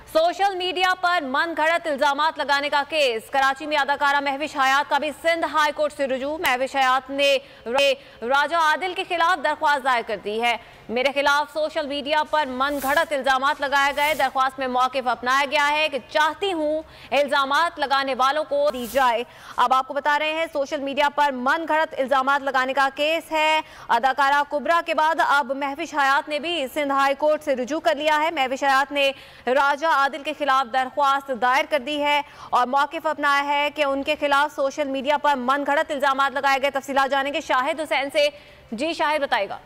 Social media पर मन घड़त इल्जामात लगाने का केस। कराची में अदाकारा महविश हयात का भी सिंध हाई कोर्ट से रुजू। महविश हयात ने राजा आदिल के खिलाफ दरख्वास्त दायर कर दी है। मेरे खिलाफ सोशल मीडिया पर मन घड़त इल्जामात लगाए गए। दरख्वास्त में मौक़िफ़ अपनाया गया है कि चाहती हूँ इल्जामात लगाने वालों को दी जाए। अब आपको बता रहे हैं सोशल मीडिया पर मन घड़त इल्जामात लगाने का केस है। अदाकारा कुबरा के बाद अब महविश हयात ने भी सिंध हाई कोर्ट से रुजू कर लिया है। महविश हयात ने राजा आदिल के खिलाफ दरख्वास्त दायर कर दी है और मौक़िफ़ अपनाया है कि उनके खिलाफ सोशल मीडिया पर मन घड़त इल्जामात लगाए गए। तफसीलात जानेंगे शाहिद हुसैन से। जी शाहिद, बताएगा।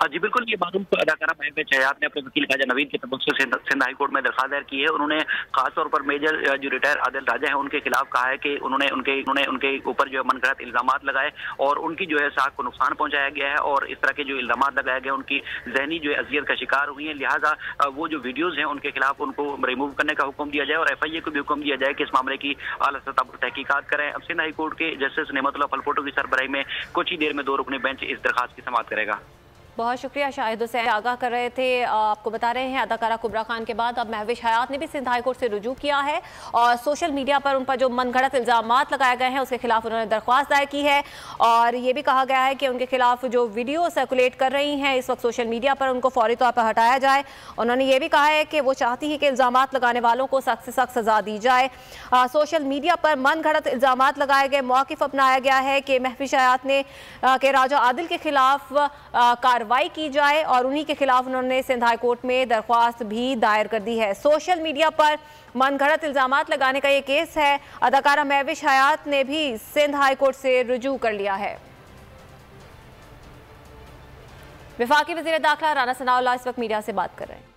जी बिल्कुल, ये मालूम अदाकारा महविश हयात ने अपने वकील ख्वाजा नवीद के तरफ से सिंध हाई कोर्ट में दरख्वास्त दायर की है। उन्होंने खासतौर पर मेजर जो रिटायर आदिल राजा है उनके खिलाफ कहा है कि उन्होंने उनके ऊपर जो है मनगढ़ंत इल्जामात लगाए और उनकी जो है साख को नुकसान पहुंचाया गया है और इस तरह के जो इल्जामात लगाए गए उनकी जहनी जो है अजियत का शिकार हुई है। लिहाजा वो जो वीडियोज हैं उनके खिलाफ उनको रिमूव करने का हुक्म दिया जाए और FIA को भी हुक्म दिया जाए कि इस मामले की आला सतह पर तहकीकात करें। अब सिंध हाई कोर्ट के जस्टिस नेमतुल्लाह फलपोटो की सरबराही में कुछ ही देर में 2 रुकनी बेंच इस दरखास्त की समाअत करेगा। बहुत शुक्रिया शाहिद हुसैन, आगाह कर रहे थे। आपको बता रहे हैं अदाकारा कुबरा खान के बाद अब महविश हयात ने भी सिंध हाई कोर्ट से रुजू किया है और सोशल मीडिया पर उन पर जो मनगढ़ंत इल्जामात लगाए गए हैं उसके खिलाफ उन्होंने दरख्वास्त दायर की है और ये भी कहा गया है कि उनके खिलाफ जो वीडियो सर्कुलेट कर रही हैं इस वक्त सोशल मीडिया पर उनको फौरी तौर पर हटाया जाए। उन्होंने ये भी कहा है कि वो चाहती है कि इल्जामात लगाने वालों को सख्त से सख्त सजा दी जाए। सोशल मीडिया पर मनगढ़ंत इल्जामात लगाए गए। मौक़िफ़ अपनाया गया है कि महविश हयात ने के राजा आदिल के खिलाफ कार्रवाई की जाए और उन्हीं के खिलाफ उन्होंने सिंध हाई कोर्ट में दरख्वास्त भी दायर कर दी है। सोशल मीडिया पर मनगढ़ंत इल्जामात लगाने का ये केस है। अदाकारा महविश हयात ने भी सिंध हाई कोर्ट से रुजू कर लिया है। वफाकी वज़ीर दाखिला राना सनाउल्लाह इस वक्त मीडिया से बात कर रहे हैं।